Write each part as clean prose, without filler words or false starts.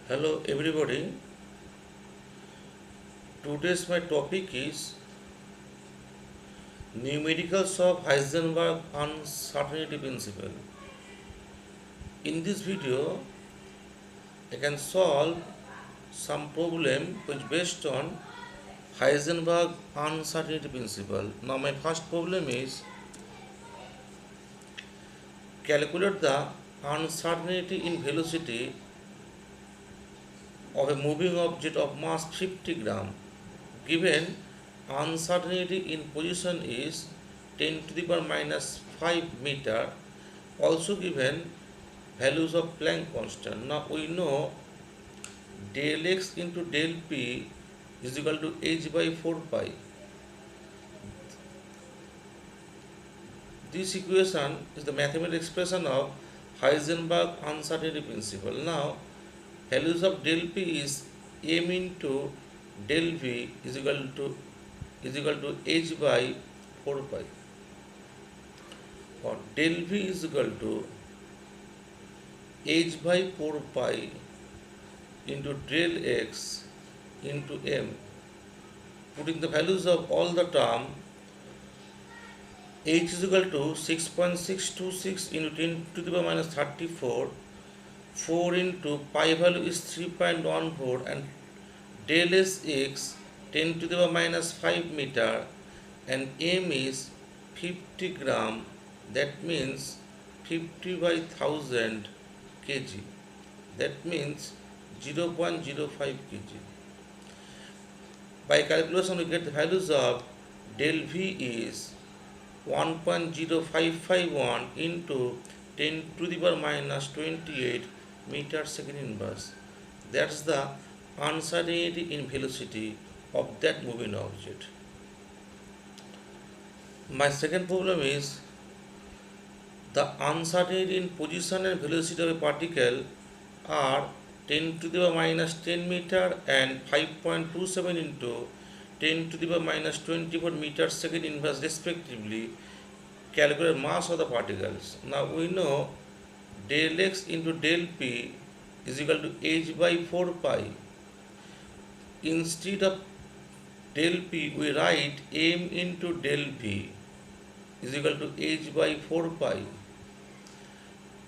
Hello everybody. Today's my topic is numericals of Heisenberg uncertainty principle. In this video, I can solve some problem which based on Heisenberg uncertainty principle. Now my first problem is calculate the uncertainty in velocity of a moving object of mass 50 gram. Given uncertainty in position is 10 to the power minus 5 meter, also given values of Planck constant. Now we know del x into del p is equal to h by 4 pi. This equation is the mathematical expression of Heisenberg uncertainty principle. Now values of del p is m into del v is equal to h by 4 pi, or del v is equal to h by 4 pi into del x into m. Putting the values of all the term, h is equal to 6.626 into 10 to the power minus 34, 4 into pi value is 3.14, and del x 10 to the power minus 5 meter, and m is 50 gram, that means 50 by 1000 kg, that means 0.05 kg. By calculation we get the values of del v is 1.0551 into 10 to the power minus 28 meter second inverse. That's the uncertainty in velocity of that moving object. My second problem is the uncertainty in position and velocity of a particle are 10 to the power minus 10 meter and 5.27 into 10 to the power minus 24 meter second inverse respectively. Calculate mass of the particles. Now we know del x into del p is equal to h by 4 pi. Instead of del p we write m into del v is equal to h by 4 pi,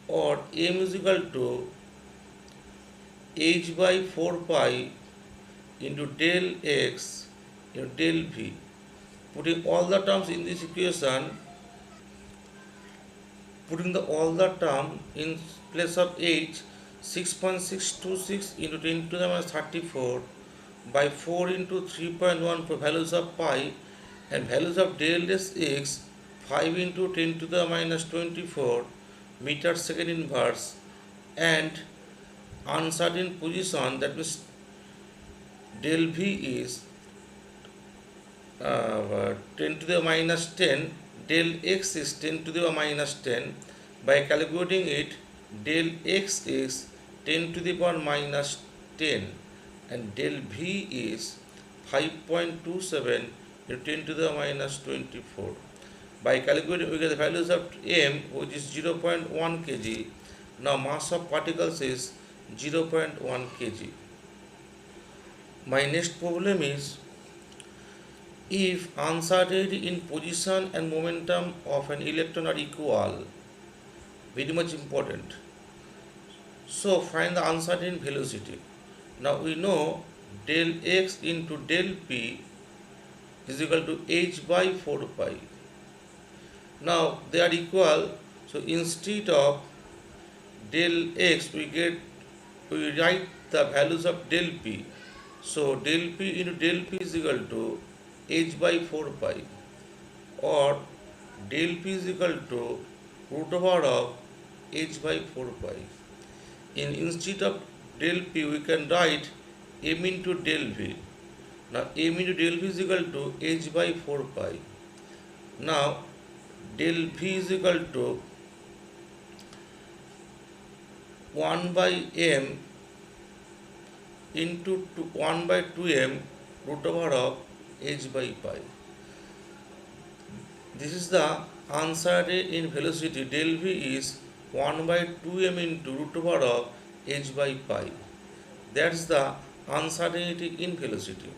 or m is equal to h by 4 pi into del x into del v. Putting all the terms in this equation, all the term in place of h, 6.626 into 10 to the minus 34 by 4 into 3.1 for values of pi, and values of del x 5 into 10 to the minus 24 meter second inverse, and uncertain position, that means del v is 10 to the minus 10, del x is 10 to the minus 10. By calculating it, del x is 10 to the power minus 10 and del v is 5.27 into 10 to the minus 24. By calculating, we get the values of m, which is 0.1 kg. Now mass of particles is 0.1 kg. My next problem is, if uncertainty in position and momentum of an electron are equal, very much important, so find the uncertain velocity. Now we know del x into del p is equal to h by 4 pi. Now they are equal, so instead of del x we write the values of del p. So del p into del p is equal to h by 4 pi, or del p is equal to root over of h by 4 pi. Instead of del p we can write m into del v. Now m into del v is equal to h by 4 pi. Now del v is equal to 1 by m into 1 by 2m root over of h by pi. This is the uncertainty in velocity. Del v is 1 by 2m into root over of h by pi. That's the uncertainty in velocity.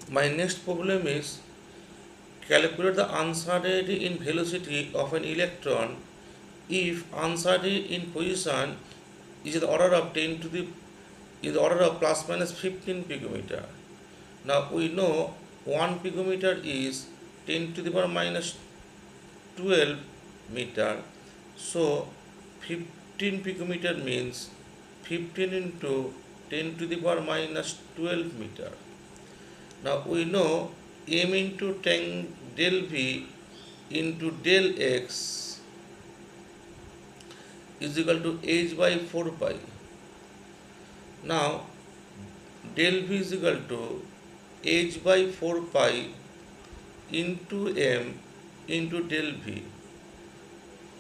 My next problem is calculate the uncertainty in velocity of an electron if uncertainty in position is in the order of 10 to the in the order of plus minus 15 picometer. Now we know 1 picometer is 10 to the power minus 12 meter. So 15 picometer means 15 into 10 to the power minus 12 meter. Now we know m into tan del v into del x is equal to h by 4 pi. Now del v is equal to h by 4 pi into m into del v.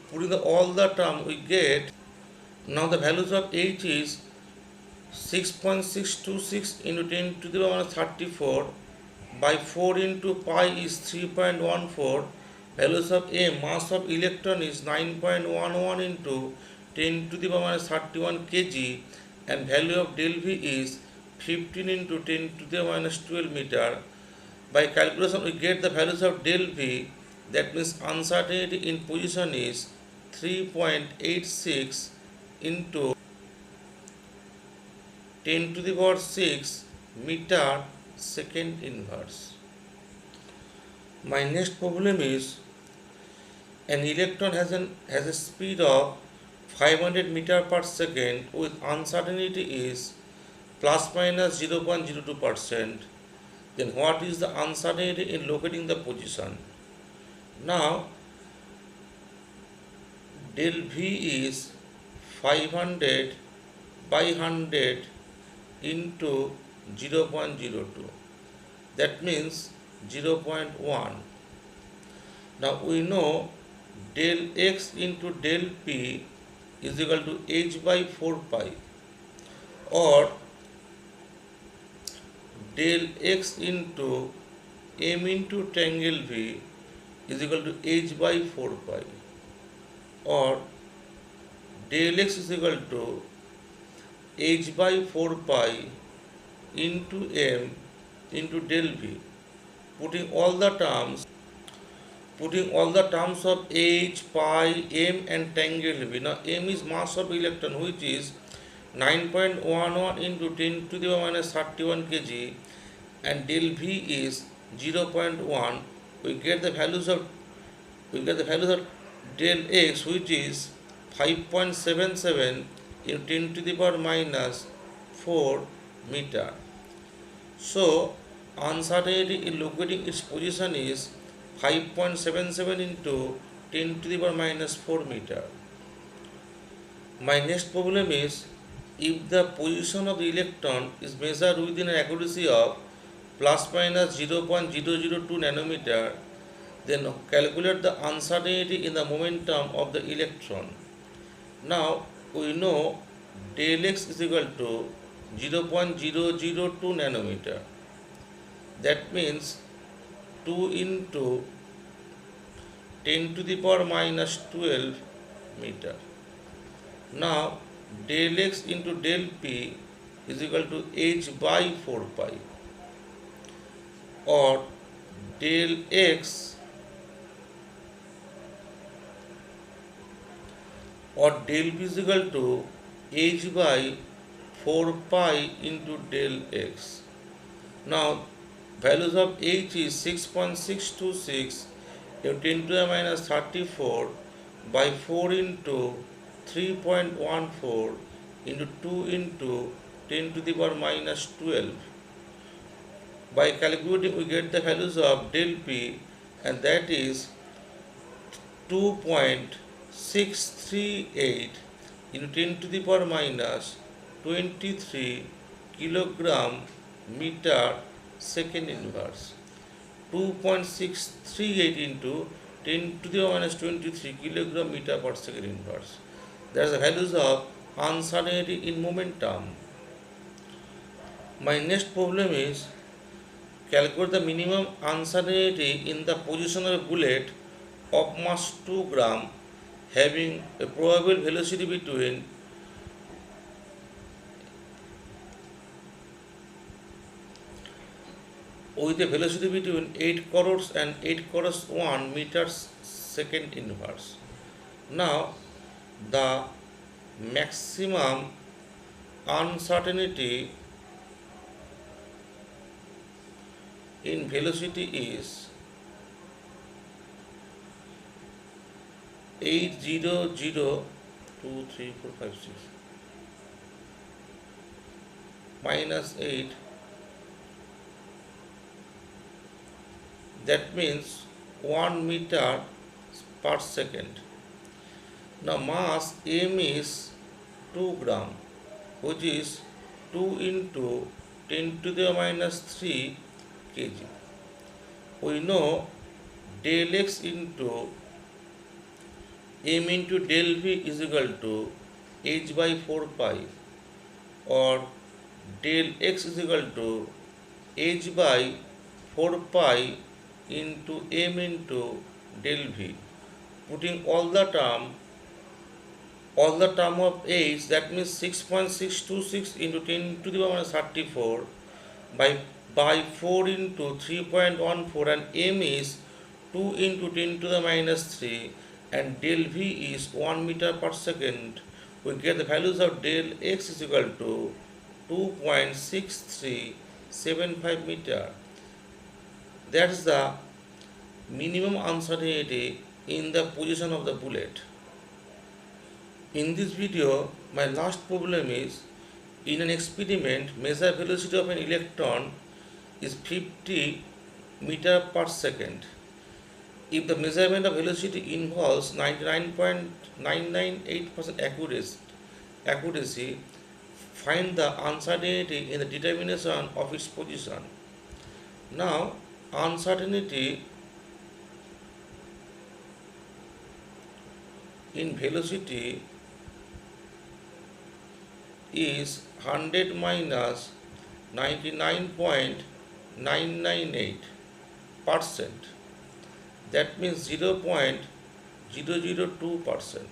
Putting all the term we get, now the values of h is 6.626 into 10 to the power minus 34 by 4 into pi is 3.14. Values of m, mass of electron is 9.11 into 10 to the power minus 31 kg, and value of del v is 15 into 10 to the power minus 12 meter. By calculation we get the values of del v, that means uncertainty in position is 3.86 into 10 to the power 6 meter second inverse. My next problem is an electron has a speed of 500 meter per second with uncertainty is plus minus 0.02%. Then what is the uncertainty in locating the position? Now del v is 500 by 100 into 0.02, that means 0.1. Now we know del x into del p is equal to h by 4 pi, or del x into m into tangle v is equal to h by 4 pi, or del x is equal to h by 4 pi into m into del v. Putting all the terms of h, pi, m and tangle v. Now m is mass of electron, which is 9.11 into 10 to the power minus 31 kg, and del v is 0.1. We get the values of del x, which is 5.77 into 10 to the power minus 4 meter. So uncertainty in locating its position is 5.77 into 10 to the power minus 4 meter. My next problem is if the position of the electron is measured within an accuracy of plus minus 0.002 nanometer, then calculate the uncertainty in the momentum of the electron. Now we know del x is equal to 0.002 nanometer. That means 2 into 10 to the power minus 12 meter. Now del x into del p is equal to h by 4 pi, or del x or del p is equal to h by 4 pi into del x. Now values of h is 6.626 into 10 to the minus 34 by 4 into 3.14 into 2 into 10 to the power minus 12. By calculating we get the values of del p, and that is 2.638 into 10 to the power minus 23 kilogram meter second inverse. 2.638 into 10 to the power minus 23 kilogram meter per second inverse. That is the values of uncertainty in momentum. My next problem is calculate the minimum uncertainty in the position of a bullet of mass 2 gram having a probable velocity between with a velocity between 8 crores and 8 crores 1 meters second inverse. Now the maximum uncertainty in velocity is 8002345 minus 8, that means 1 meter per second. Now mass m is 2 gram, which is 2 into 10 to the minus 3 kg. We know del x into m into del v is equal to h by 4 pi, or del x is equal to h by 4 pi into m into del v. Putting all the term of h, that means 6.626 into 10 to the power minus 34 by 4 into 3.14, and m is 2 into 10 to the minus 3, and del v is 1 meter per second. We get the values of del x is equal to 2.6375 meter. That is the minimum uncertainty in the position of the bullet. In this video, my last problem is, in an experiment, measure velocity of an electron is 50 meter per second. If the measurement of velocity involves 99.998% accuracy, find the uncertainty in the determination of its position. Now, uncertainty in velocity is 100 minus 99.998%. That means 0.002%.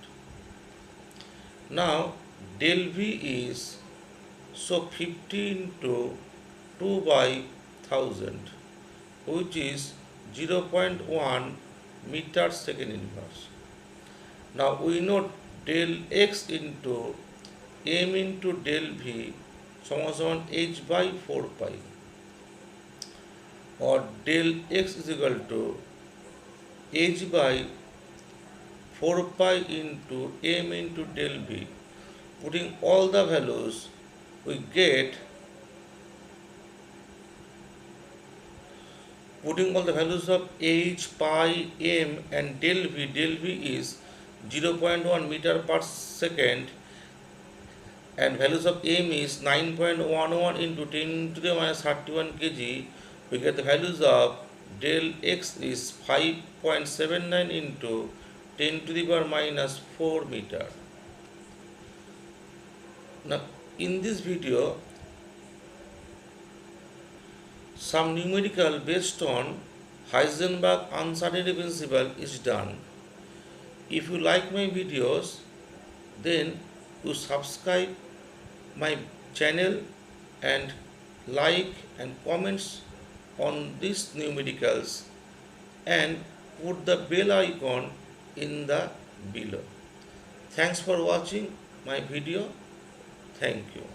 Now del V is, so 50 into 2 by 1000, which is 0.1 meter second inverse. Now we know del x into m into del v समान h by 4 pi, or del x is equal to h by 4 pi into m into del v. Putting all the values, we get, putting all the values of h, pi, m and del v is 0.1 meter per second, and values of m is 9.11 into 10 to the minus 31 kg. We get the values of del x is 5.79 into 10 to the power minus 4 meter. Now in this video, some numerical based on Heisenberg uncertainty principle is done. If you like my videos, then you subscribe my channel and like and comments on these numericals, and put the bell icon in the below. Thanks for watching my video. Thank you.